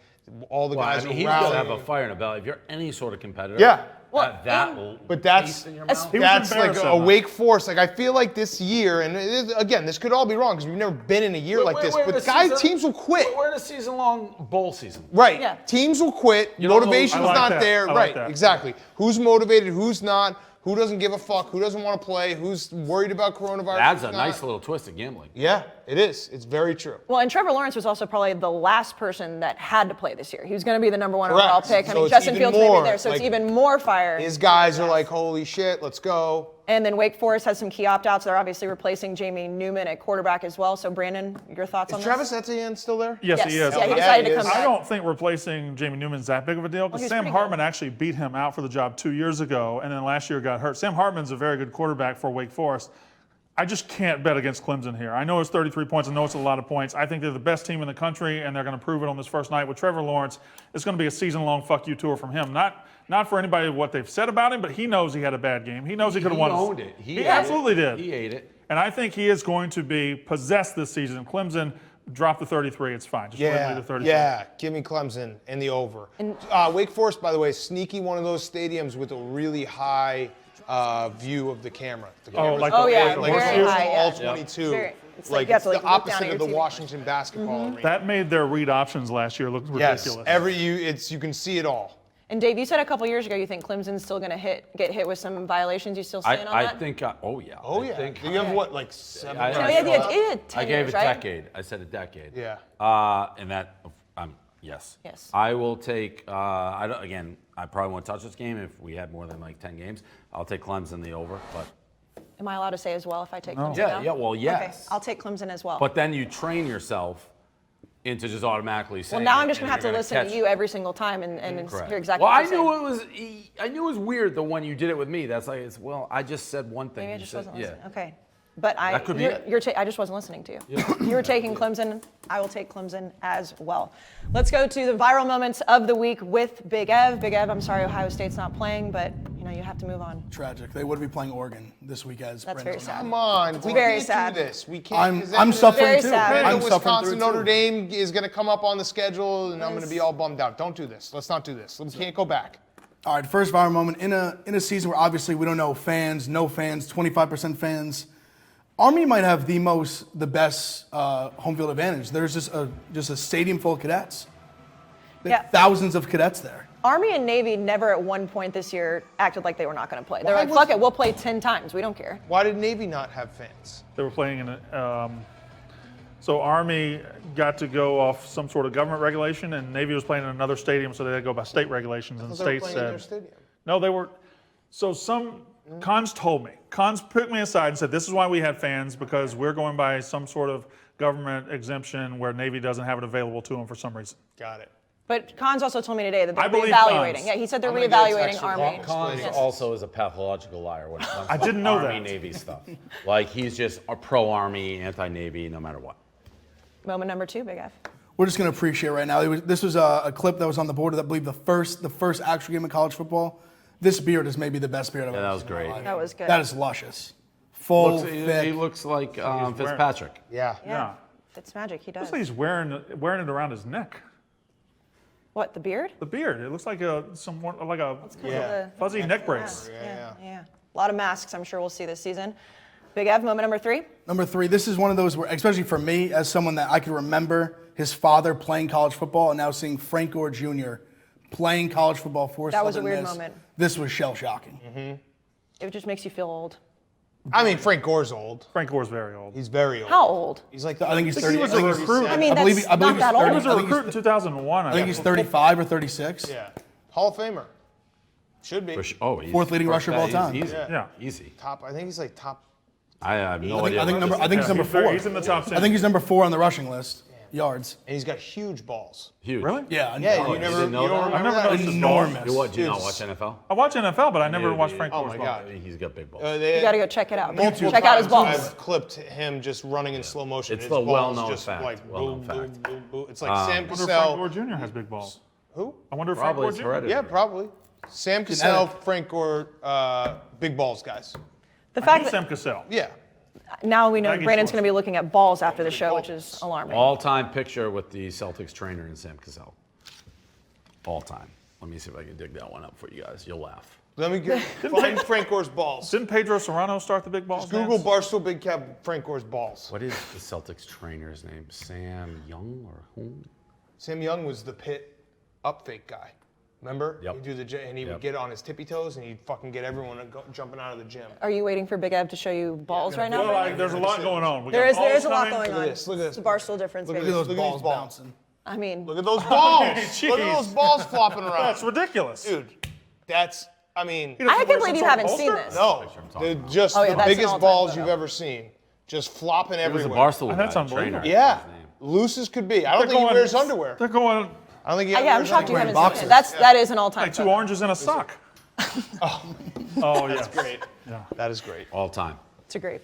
All the guys he's are got to rallying. have a fire in the belly. If you're any sort of competitor, Yeah. but that's- in your As- mouth. He was That's like embarrassed a that night. Wake Forest. Like I feel like this year, and again, this could all be wrong because we've never been in a year like this. We're in But a season- teams will quit. We're in a season-long bowl season. Right. Yeah. Teams will quit. You don't know- Motivation's I like not that. there. I like Right. that. Exactly. Who's motivated? Who's not? Who doesn't give a fuck? Who doesn't want to play? Who's worried about coronavirus? That's a who's nice not? little twist of gambling. Yeah, it is. It's very true. Well, and Trevor Lawrence was also probably the last person that had to play this year. He was going to be the number 1 Correct. overall pick. I So mean, it's Justin even Fields may more, be there, so like, it's even more fire. His guys are like, holy shit, let's go. And then Wake Forest has some key opt-outs. They're obviously replacing Jamie Newman at quarterback as well. So, Brandon, your thoughts on Is this? Travis Etienne still there? Yes, he is. Yeah, he Yeah, decided he to is. come I back. don't think replacing Jamie Newman's that big of a deal because he's Sam pretty Hartman good. actually beat him out for the job 2 years ago, and then last year got hurt. Sam Hartman's a very good quarterback for Wake Forest. I just can't bet against Clemson here. I know it's 33 points. I know it's a lot of points. I think they're the best team in the country, and they're going to prove it on this first night with Trevor Lawrence. It's going to be a season-long fuck you tour from him. Not for anybody what they've said about him, but he knows he had a bad game. He knows he could have won. He owned it. He absolutely did. He ate it. And I think he is going to be possessed this season. Clemson dropped the 33. It's fine. Just Yeah, the 33. yeah. Give me Clemson and the over. Wake Forest, by the way, sneaky one of those stadiums with a really high view of the camera. The camera's like Oh, the- yeah, like the like very horseshoe? high. all Yeah. 22. Very- It's like you have it's to, the look down at opposite your of the TV. Washington basketball arena. That made their read options last year look ridiculous. Yes, you can see it all. And Dave, you said a couple years ago you think Clemson's still going to get hit with some violations. You still stand on I that? think. Oh yeah. Oh I yeah. think- You have what, like 7? I- No, I- yeah, 10 I gave years, a right? decade. I said a decade. Yeah. And that, yes. Yes. I will take. Again, I probably won't touch this game if we had more than like 10 games. I'll take Clemson the over, but. Am I allowed to say as well if I take Clemson Yeah, now? yeah. Well, yes. Okay, I'll take Clemson as well. But then you train yourself into just automatically saying. well, now I'm it, just going and to have to you're listen catch to you every single time and Correct. hear exactly well, what I you're knew saying. it was weird the when you did it with me. That's like, well, I just said one thing. Maybe I You just said- wasn't yeah. listening. Okay. But That could be it. I just wasn't listening to you. You were taking Clemson. I will take Clemson as well. Let's go to the viral moments of the week with Big Ev. Big Ev, I'm sorry Ohio State's not playing, but you have to move on. Tragic. They would be playing Oregon this week as That's Brandon very was sad. Come on, we very can't sad. do this. We can't. I'm suffering Very too. sad. I'm suffering Wisconsin, through it, Notre too. Dame is going to come up on the schedule, and I'm going to be all bummed out. Don't do this. Let's not do this. We can't go back. All right, first viral moment in a season where obviously we don't know fans, no fans, 25% fans. Army might have the best home field advantage. There's just a stadium full of cadets. They have Yeah. thousands of cadets there. Army and Navy never at one point this year acted like they were not going to play. They're Why like, was- fuck it, we'll play 10 times. We don't care. Why did Navy not have fans? They were playing in a. So Army got to go off some sort of government regulation, and Navy was playing in another stadium, so they had to go by state regulations. And the They were state playing in their said, stadium. no, they were. So Cons told me. Cons put me aside and said, this is why we had fans, because we're going by some sort of government exemption where Navy doesn't have it available to them for some reason. Got it. But Cons also told me today that I they're believe reevaluating. Cons. Yeah, he said they're I'm gonna get a reevaluating text from Army. Cons Yes. also is a pathological liar when it comes I to didn't know Army that. Navy stuff. Like he's just a pro-Army, anti-Navy, no matter what. Moment number 2, Big F. We're just going to appreciate right now. This was a clip that was on the board of, I believe, the first actual game of college football. This beard is maybe the best beard I've ever that was seen in my great. life. That was good. That is luscious. Full, He thick. looks like Fitzpatrick. Yeah. Yeah. It's magic. He does. Looks like he's wearing it around his neck. What, the beard? The beard. It looks like a Yeah. fuzzy neck brace. Yeah. A lot of masks I'm sure we'll see this season. Big Ev, moment number 3. Number 3, this is one of those where, especially for me, as someone that I can remember his father playing college football and now seeing Frank Gore Jr. playing college football for That was a Southern weird Miss, moment. This was shell-shocking. It just makes you feel old. I mean, Frank Gore's old. Frank Gore's very old. He's very old. How old? He's like, I think he's I think 30. he was I think a he's- recruit. I mean, I believe that's he- I believe not that he's old. He was a I think he's- recruit in 2001. I think he's 35 or 36. Yeah. Hall of Famer. Should be. Oh, he's Fourth leading rusher of all time. Easy. Yeah. Easy. Top. I think he's like top. I have no idea. I think what he's number he's very- 4. He's in the top 10. I think he's number 4 on the rushing list. Yards. And he's got huge balls. Huge. Really? Yeah. Yeah, you you never. didn't know You don't that? remember I've never that? noticed his balls. Enormous. You what? Do you not Dude, watch NFL? I watch NFL, but I never Dude, watched dude. Frank Oh Gore's my ball. God. He's got big balls. You got to go check it out. Multiple Check out his times balls. I've clipped him just running in slow motion. It's His the balls well-known just fact. Like Well-known boom, boom, fact. boom, boom. It's like Sam I wonder if Frank Cassell. Gore Jr. has big balls. Who? I wonder if Probably Frank it's Gore Jr. hereditary. Yeah, probably. Sam Cassell, Frank Gore, big balls guys. The I fact knew that Sam Cassell. Yeah. now we know Baggy Brandon's shorts. going to be looking at balls after the show, which is alarming. All-time picture with the Celtics trainer and Sam Cassell. All time. Let me see if I can dig that one up for you guys. You'll laugh. Let me get find Frank Gore's balls. Didn't Pedro Serrano start the big balls? Google dance? Barstool Big Cap Frank Gore's balls. What is the Celtics trainer's name? Sam Young or whom? Sam Young was the pit up fake guy. Remember? Yep. He'd do the and he would Yep. get on his tippy toes and he'd fucking get everyone jumping out of the gym. Are you waiting for Big Ev to show you balls right now? Well, Brandon? there's a lot going on. We There got is balls a lot coming. going on. this, look at It's this. a Barstool difference, Look at baby. Look at those Look at balls these balls. bouncing. I mean, Look at those balls. Jeez. Look at those balls flopping around. That's ridiculous. Dude, that's, I mean, He doesn't I wear can't some believe you sort of haven't seen holster? this. no. Picture I'm They're talking about. just Oh, yeah, the that's an biggest all-time balls photo. you've ever seen. Just flopping He was a everywhere. Barstool That's guy, unbelievable. trainer. Yeah. His name. Loose as could be. I don't think he wears underwear. They're going I don't think he yeah, I'm wears shocked you underwear. haven't seen it. boxers. That is an all-time like 2 photo. oranges in a sock. Oh, yes. Great. Yeah. That is great. All time. It's a great.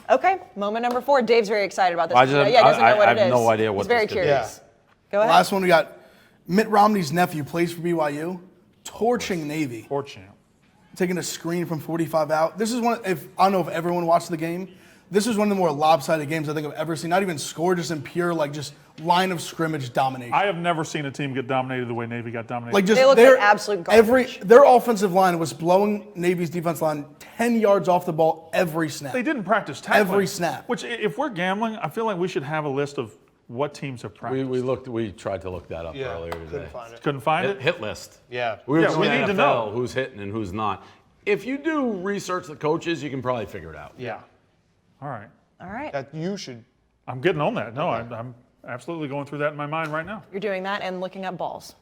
Okay, moment number 4. Dave's very excited about this. I just- yeah, he doesn't know what I it have is. no idea what He's very this could be. curious. Go ahead. Last one we got Mitt Romney's nephew plays for BYU, torching Navy, Four champ. taking a screen from 45 out. This is one. If I don't know if everyone watched the game. this is one of the more lopsided games I think I've ever seen. Not even score, just in pure just line of scrimmage domination. I have never seen a team get dominated the way Navy got dominated. Like just They look like absolute garbage. their offensive line was blowing Navy's defense line 10 yards off the ball every snap. They didn't practice tackling. Every snap. Which, if we're gambling, I feel like we should have a list of what teams have practiced. We tried to look that up earlier today. Couldn't find it. Couldn't find it? Hit list. Yeah. We were Yeah, just we in need to NFL, know. who's hitting and who's not. If you do research the coaches, you can probably figure it out. Yeah. All right. All right. That you should. I'm getting on that. No, I'm absolutely going through that in my mind right now. You're doing that and looking up balls.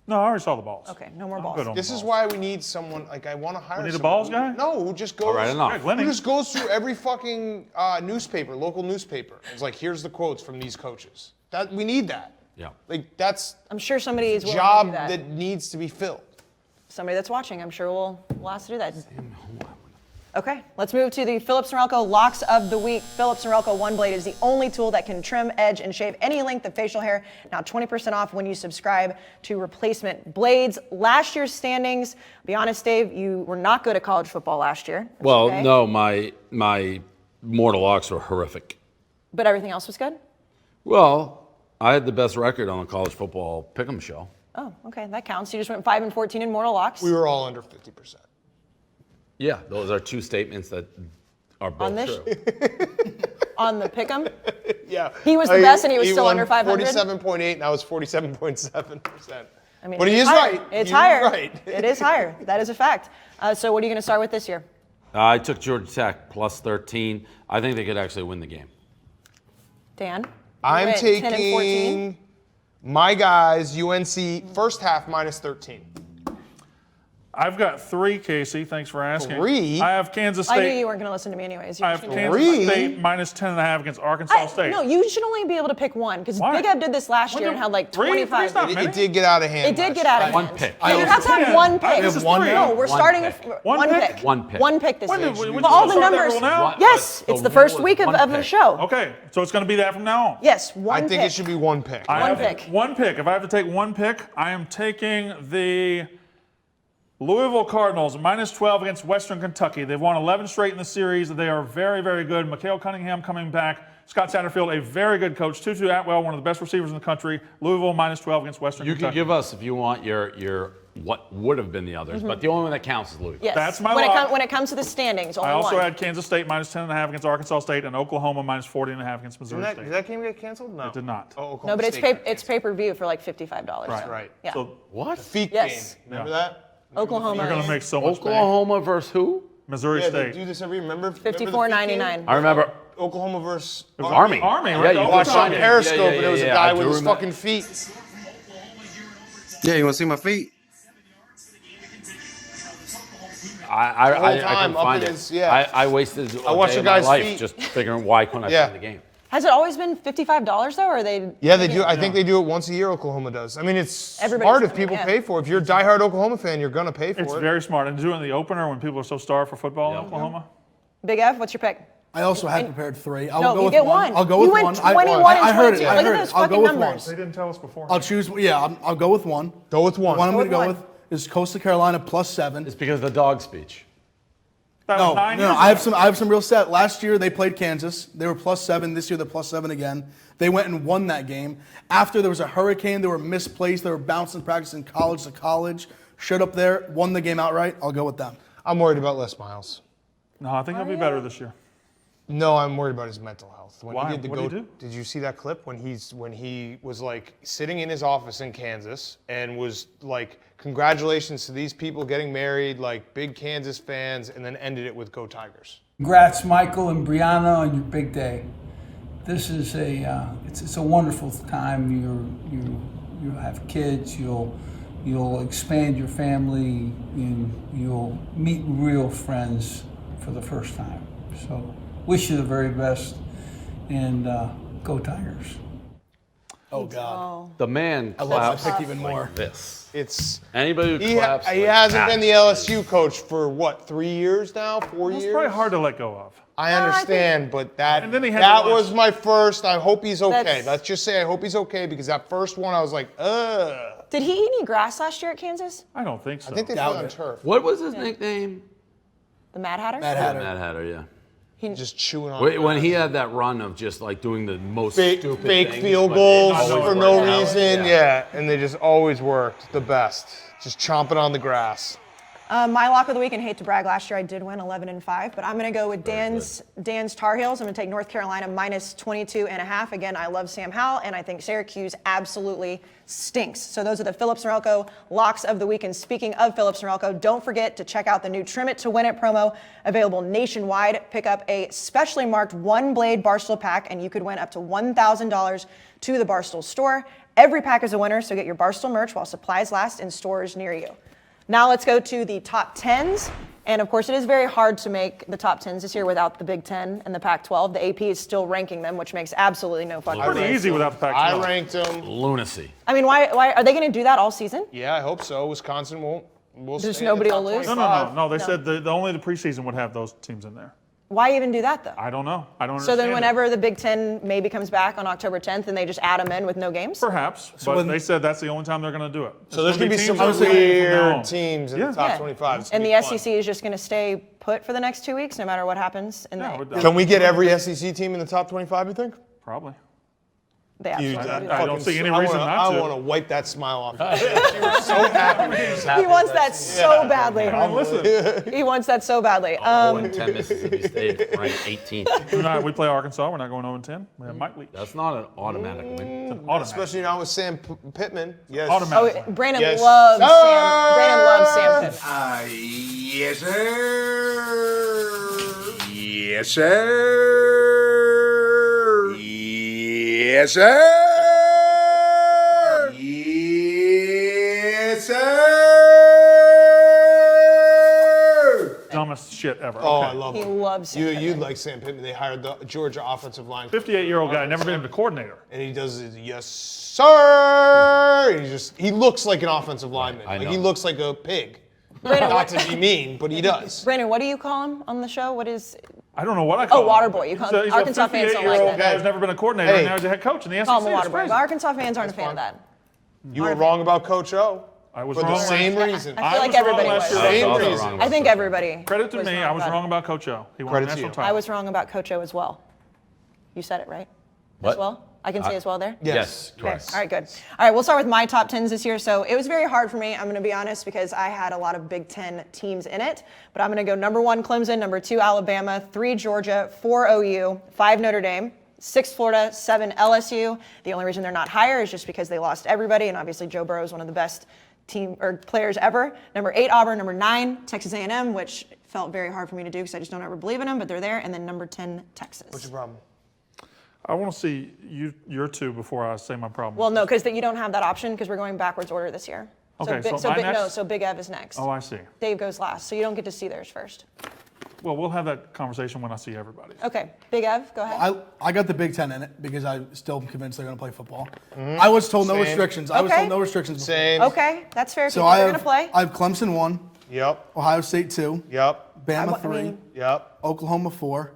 No, I already saw the balls. Okay, no more I'm balls. good on This the is balls. why we need someone. I want to hire. need a someone balls who- guy? No, who just goes. All right, enough. Greg Lenny. Who just goes through every fucking newspaper, local newspaper. It's like, here's the quotes from these coaches. That we need that. Yeah. Like that's I'm sure somebody is a willing job to do that. that needs to be filled. Somebody that's watching, I'm sure will ask to do that. Okay, let's move to the Phillips Norelco Locks of the Week. Phillips Norelco One Blade is the only tool that can trim, edge, and shave any length of facial hair. Now 20% off when you subscribe to replacement blades. Last year's standings, be honest, Dave, you were not good at college football last year. That's Well, okay. no, my mortal locks were horrific. But everything else was good? Well, I had the best record on the college football pick'em show. Oh, okay, that counts. You just went 5-14 in mortal locks. We were all under 50%. Yeah, those are two statements that are both On this- true. On the pick'em. Yeah. He was the best and he was still won under 500? 47.8, and I was 47.7%. I mean, But he it's is higher. right. It's He is higher. right. It is higher. That is a fact. So what are you going to start with this year? I took Georgia Tech plus 13. I think they could actually win the game. Dan? You I'm went 10 and 14? taking my guys, UNC, first half minus 13. I've got 3, Casey. Thanks for asking. 3? I have Kansas I State. knew you weren't going to listen to me anyways. You I have just knew. Kansas 3? State minus 10.5 against Arkansas State. No, you should only be able to pick one because Why? Big Ed did this last When year did- and had like 3? 25. Three's not It did get out of hand. It did last get out of year. One hand. pick. Yeah, you have to have one pick. This is one three. No, we're One starting pick. with One one pick? pick. One pick. One pick this When year. did we But all the start that numbers. rule now? Yes, The it's the first rule is week of one the pick. show. Okay, so it's going to be that from now on. Yes, one I pick. think it should be one pick. I One have pick. One pick. If I have to take one pick, I am taking the Louisville Cardinals minus 12 against Western Kentucky. They've won 11 straight in the series. They are very, very good. Mikhail Cunningham coming back. Scott Satterfield, a very good coach. Tutu Atwell, one of the best receivers in the country. Louisville minus 12 against Western You Kentucky. can give us, if you want, your what would have been the others, but the only one that counts is Louisville. Yes. That's my when lock. when it comes to the standings, only I also one. had Kansas State minus 10.5 against Arkansas State and Oklahoma minus 40.5 against Missouri Did State. that game get canceled? No. It did not. Oh, Oklahoma No, but it's State got it's pay-per-view for like $55. Right. so, Right. Yeah. So What? Feet Yes. game. Remember Yeah. that? Oklahoma. you're going to make so much bank. Oklahoma versus who? Missouri Yeah, they State. do this every. Remember? $54.99. I remember Oklahoma versus Army. Army, Yeah, right? you All Watched the on time. Periscope, Yeah, and there was a yeah, guy I with do his remember. fucking feet. Yeah, you want to see my feet? I whole couldn't time up find in it. his- yeah. I wasted a watched day the of my guy's life feet. just figuring why couldn't I Yeah. find the game. Has it always been $55 though, or are they? Yeah, they do. I think they do it once a year. Oklahoma does. I mean, it's Everybody's smart if doing it, people yeah. pay for it. If you're a diehard Oklahoma fan, you're gonna pay for It's it. very smart. And to do it in the opener when people are so starved for football in Oklahoma. Big F, what's your pick? I also had prepared 3. I'll No, go you with get one. one. I'll go You with went one. 21 and I heard 22. it. I Look at heard those it. I'll go fucking with numbers. They didn't tell us before. one. I'll choose. Yeah, I'll go with one. Go with one. The one I'm going to with go one. with is Coastal Carolina plus 7. It's because of the dog speech. That No, was 9 no, years I have ago. some real stat. Last year they played Kansas. They were plus 7. This year they're plus 7 again. They went and won that game. After there was a hurricane, they were misplaced. They were bouncing practice in college to college. Showed up there, won the game outright. I'll go with them. I'm worried about Les Miles. No, I think it'll be better this year. No, I'm worried about his mental health. When Why? He did the What'd he do? Did you see that clip when he was like sitting in his office in Kansas and was like, "Congratulations to these people getting married, like big Kansas fans," and then ended it with "Go Tigers." Congrats, Michael and Brianna, on your big day. This is it's a wonderful time. You have kids. You'll expand your family, and you'll meet real friends for the first time. So, wish you the very best, and go Tigers. Oh God. The man I love claps that pick even more. like this. It's Anybody who he claps like hasn't that been the LSU coach for what, 3 years now, 4 It's years. probably hard to let go of. I understand, but And then he had that to watch- was my first. I hope he's okay. That's- Let's just say I hope he's okay because that first one I was like, ugh. Did he eat any grass last year at Kansas? I don't think so. I think they Doubt play on it. turf. What was his nickname? The Mad Hatter? Mad Hatter. Mad Hatter, yeah. just chewing on. When he had that run of just like doing the most fake stupid things, field but goals it always for no worked out. reason, yeah, and they just always worked the best. Just chomping on the grass. My lock of the week, and hate to brag, last year I did win 11-5, but I'm going to go with Dan's Tar Heels. I'm going to take North Carolina minus 22.5. Again, I love Sam Howell, and I think Syracuse absolutely stinks. So those are the Phillips Norelco locks of the week. And speaking of Phillips Norelco, don't forget to check out the new Trim It to Win It promo available nationwide. Pick up a specially marked one-blade Barstool pack, and you could win up to $1,000 to the Barstool store. Every pack is a winner, so get your Barstool merch while supplies last in stores near you. Now let's go to the top 10s. And of course, it is very hard to make the top 10s this year without the Big Ten and the Pac-12. The AP is still ranking them, which makes absolutely no fucking sense. Pretty easy without the Pac-12. I ranked them. Lunacy. I mean, why are they going to do that all season? Yeah, I hope so. Wisconsin won't. We'll Just stay in the nobody top will lose? 25. No. They said only the preseason would have those teams in there. Why even do that, though? I don't know. I don't So understand. then whenever the Big Ten maybe comes back on October 10th and they just add them in with no games? Perhaps, but they said that's the only time they're going to do it. So there's going to be some teams that are weird from now on. teams in Yeah. the top Yeah. 25. It's And gonna the be fun. SEC is just going to stay put for the next 2 weeks, no matter what happens. And Yeah, they Can we get every SEC team in the top 25, you think? Probably. absolutely do I that. don't see any I reason wanna, not to. I want to wipe that smile off. She was so happy. He wants that so badly. Listen, He wants that so badly. 0-10 Mississippi State, ranked 18th. we play Arkansas. We're not going 0-10. We have Mike Leach. That's not an automatic win. Automatic. Especially now with Sam Pittman. Yes. Automatic. Oh, Brandon Yes. loves Sir! Sam. Brandon loves Sam Pittman. Yes, sir. Yes, sir. Yes, sir. Yes, sir. Dumbest shit ever. Oh, Okay. I love He him. loves Sam Pittman. You'd like Sam Pittman. They hired the Georgia offensive line. 58-year-old guy, never been a coordinator. And he does it, yes, sir. He looks like an offensive lineman. I Like know. he looks like a pig. Brandon, Not to be mean, but he does. Brandon, what do you call him on the show? What is? I don't know what I call him. Water boy. You call him- He's Arkansas a fans don't like 58-year-old that. guy who's never been a coordinator, Hey. and now he's a head coach in the SEC. Call him a water It's boy. crazy. But Arkansas fans aren't a fan of that. You were wrong about Coach O. I was For wrong the same last- reason. I feel like was wrong everybody last was. year. Same Also reason. wrong I think everybody. Credit to was me, I was about it. wrong about Coach O. He won Credit the to national you. title. I was wrong about Coach O as well. You said it, right? What? As well? I can say as well there? Yes, Okay. correct. All right, good. All right, we'll start with my top 10s this year. So it was very hard for me, I'm going to be honest, because I had a lot of Big Ten teams in it. But I'm going to go number 1, Clemson, number 2, Alabama, 3, Georgia, 4, OU, 5, Notre Dame, 6, Florida, 7, LSU. The only reason they're not higher is just because they lost everybody, and obviously Joe Burrow is one of the best team or players ever. Number 8, Auburn. Number 9, Texas A&M, which felt very hard for me to do because I just don't ever believe in them, but they're there. And then number 10, Texas. What's your problem? I want to see your two before I say my problem. Well, no, because you don't have that option because we're going backwards order this year. Okay, so so my next- so Big Ev is next. Oh, I see. Dave goes last, so you don't get to see theirs first. Well, we'll have that conversation when I see everybody. Okay, Big Ev, go ahead. I got the Big Ten in it because I still am convinced they're going to play football. I was told no Same. restrictions. I was Okay. told no restrictions. before. Same. Okay, that's fair. So So I they're have going to play. I have Clemson 1, Yep. Ohio State 2, Yep. Bama I 3, mean- Yep. Oklahoma 4,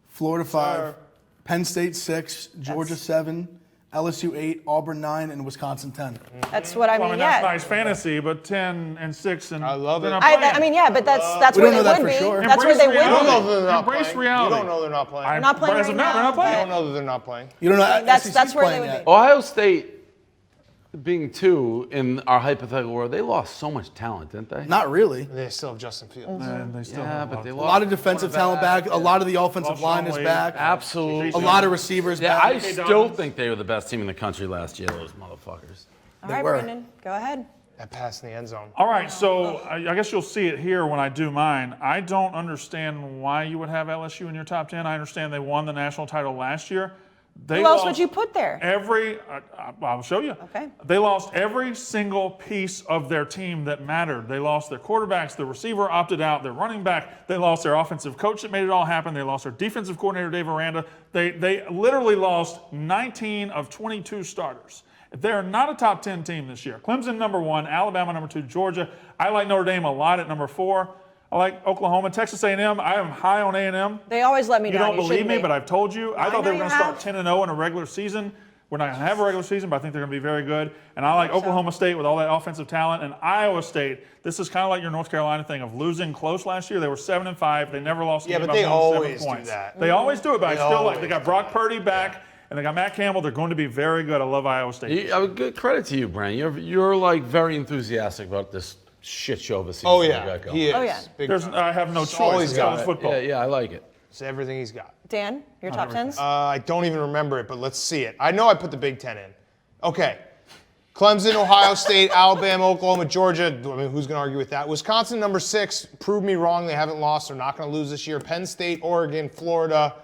Florida 5, Sir. Penn State 6, Georgia 7, LSU 8, Auburn 9, and Wisconsin 10. That's what I Well, I mean. mean, that's Yeah. nice fantasy, but 10 and 6 and I love they're it. not I playing. mean, yeah, but that's We where don't they know that would for be. sure. That's where they would You don't know be. that they're not Embrace playing. reality. You don't know they're not playing. I- not playing but as of right now, they're now, not playing. You don't know that they're not playing. You don't know. That's SEC's where they playing would yet. be. Ohio State, being 2 in our hypothetical world, they lost so much talent, didn't they? Not really. They still have Justin Fields. And they still Yeah, have but they A lost lot of defensive talent back. A lot of the offensive Lost line Sean is Wade. back. Absolutely. A lot of receivers Yeah, back. I still think they were the best team in the country last year, those motherfuckers. All right, were. Brandon, go ahead. That pass in the end zone. All right, so I guess you'll see it here when I do mine. I don't understand why you would have LSU in your top 10. I understand they won the national title last year. Who else would you put there? I'll show you. Okay. They lost every single piece of their team that mattered. They lost their quarterbacks, the receiver opted out, their running back. They lost their offensive coach that made it all happen. They lost their defensive coordinator, Dave Aranda. They literally lost 19 of 22 starters. They're not a top 10 team this year. Clemson number 1, Alabama number 2, Georgia. I like Notre Dame a lot at number 4. I like Oklahoma, Texas A&M. I am high on A&M. They always let me You down. don't believe shouldn't me, be. but I've told you. I thought they know were going you to have. start 10-0 in a regular season. We're not going to have a regular season, but I think they're going to be very good. And I like Oklahoma State with all that offensive talent. And Iowa State, this is kind of like your North Carolina thing of losing close last year. They were 7-5. They never lost a game but by they more than 7 always do points. that. They always do it, but I still like. They got always Brock do Purdy back, and they got Matt Campbell. They're going to be very good. I love Iowa State. Good credit to you, Brandon. You're like very enthusiastic about this shit show of a season. Oh we yeah, got going. he is. Oh, yeah. Big There's, time. I have no all choice. he's It's got. college football. Yeah, I like it. It's everything he's got. Dan, your top tens? I don't even remember it, but let's see it. I know I put the Big Ten in. Okay. Clemson, Ohio State, Alabama, Oklahoma, Georgia. I mean, who's going to argue with that? Wisconsin, number 6. Prove me wrong. They haven't lost. They're not going to lose this year. Penn State, Oregon, Florida,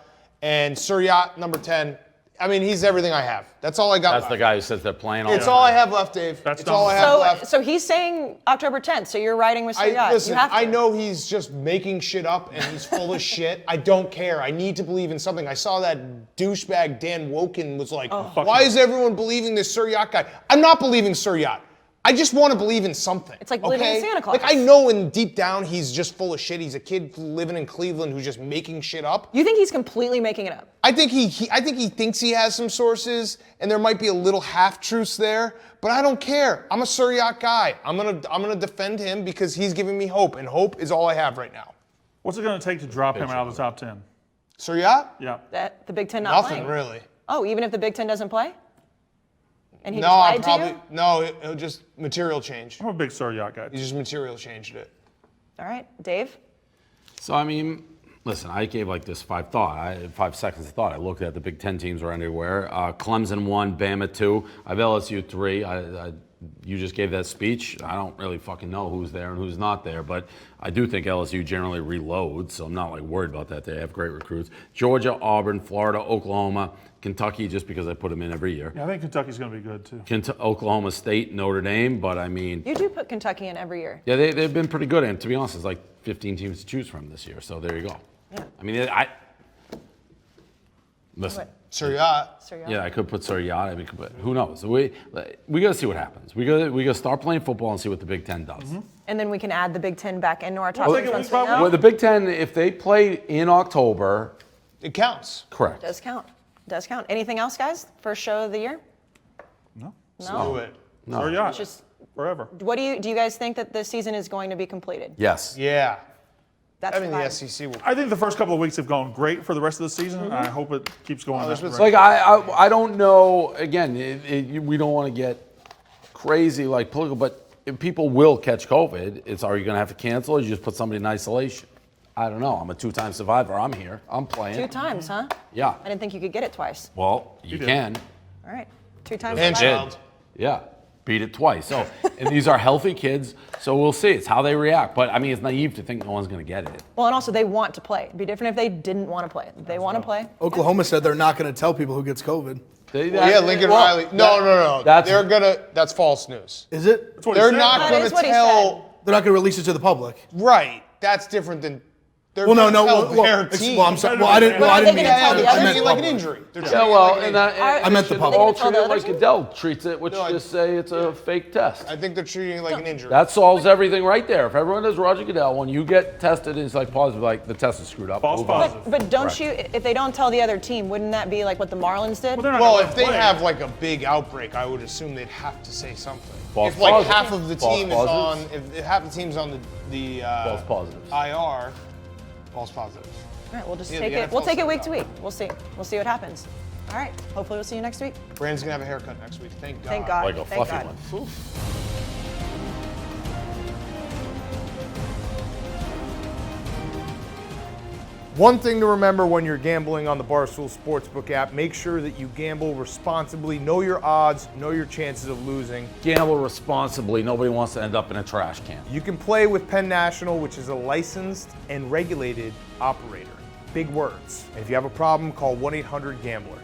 and Suryat, number 10. I mean, he's everything I have. That's all I got That's left. the guy who says they're playing all It's all I have left, Dave. That's it's all I dumb. have So, left. so he's saying October 10th. So you're riding with Suryat. Listen, you have to. I know he's just making shit up and he's full of shit. I don't care. I need to believe in something. I saw that douchebag Dan Woken was like, why is everyone believing this Suryat guy? I'm not believing Suryat. I just want to believe in something. It's like believing in Santa Claus. Like I know in deep down he's just full of shit. He's a kid living in Cleveland who's just making shit up. You think he's completely making it up? I think he thinks he has some sources, and there might be a little half truths there, but I don't care. I'm a Suryat guy. I'm gonna defend him because he's giving me hope, and hope is all I have right now. What's it going to take to drop him out of the top 10? Suryat? Yeah. That the Big Ten not Nothing playing? really. Oh, even if the Big Ten doesn't play? And he No, just I lied probably to you? no. It'll just material change. I'm a big Suryat guy. He just material changed it. All right, Dave. So, I mean, listen, I gave like this 5 seconds of thought. I looked at the Big Ten teams are anywhere. Clemson 1, Bama 2. I have LSU 3. You just gave that speech. I don't really fucking know who's there and who's not there, but I do think LSU generally reloads, so I'm not like worried about that. They have great recruits. Georgia, Auburn, Florida, Oklahoma, Kentucky, just because I put them in every year. Yeah, I think Kentucky's going to be good too. Oklahoma State, Notre Dame, but I mean, You do put Kentucky in every year. yeah, they've been pretty good. And to be honest, there's like 15 teams to choose from this year, so there you go. Yeah. I mean, listen. What? Suryat. Suryat? Yeah, I could put Suryat. I mean, but who knows? We got to see what happens. We got to start playing football and see what the Big Ten does. And then we can add the Big Ten back into our top We'll take tens it once week we by know. Well, the Big Ten, if they play in October, It counts. correct. Does count. Does count. Anything else, guys? First show of the year? No. No. Do it. No. Suryat. Just Forever. what do you guys think that the season is going to be completed? Yes. Yeah. That's I mean, the the vibe. SEC will. I think the first couple of weeks have gone great for the rest of the season. I hope it keeps going. there's that been direction. Like I don't know. Again, we don't want to get crazy like political, but if people will catch COVID, are you going to have to cancel or you just put somebody in isolation? I don't know. I'm a 2-time survivor. I'm here. I'm playing. 2 times, huh? Yeah. I didn't think you could get it twice. Well, you did. can. All right. 2 times. And survivor. child. Yeah. Beat it twice. So, and these are healthy kids, so we'll see. It's how they react. But I mean, it's naive to think no one's going to get it. Well, and also they want to play. It'd be different if they didn't want to play. They want to play. Oklahoma said they're not going to tell people who gets COVID. Yeah, Lincoln Riley. No. That's- That's false news. Is it? That's what he They're said. not That going is to what he tell. They're not going to release it to the public. Right. That's different than. They're Well, no, gonna no. tell their team. I'm sorry. Well, I didn't. Well, But I are didn't they mean. gonna tell Yeah, the they're other treating it team? like an injury. They're treating Yeah, it well, like an and injury. I meant the should public. all They gonna tell treat the it other like team? Goodell treats it, which No, just say it's a fake test. I think they're treating it like an injury. That solves everything right there. If everyone does Roger Goodell, when you get tested and it's like positive, like the test is screwed up. False move on. positive. But don't you, if they don't tell the other team, wouldn't that be like what the Marlins did? Well, they're not Well, gonna if they play. have like a big outbreak, I would assume they'd have to say something. False if like positive. half of the False team is on, positives. if half the team's on the False positives. IR, false positives. All right, we'll just Yeah, take the it. We'll NFL take it said week that. to week. We'll see. We'll see what happens. All right. Hopefully, we'll see you next week. Brandon's gonna have a haircut next week. Thank God. Thank God. Like a Thank fluffy God. one. One thing to remember when you're gambling on the Barstool Sportsbook app, make sure that you gamble responsibly, know your odds, know your chances of losing. Gamble responsibly. Nobody wants to end up in a trash can. You can play with Penn National, which is a licensed and regulated operator. Big words. And if you have a problem, call 1-800-GAMBLER.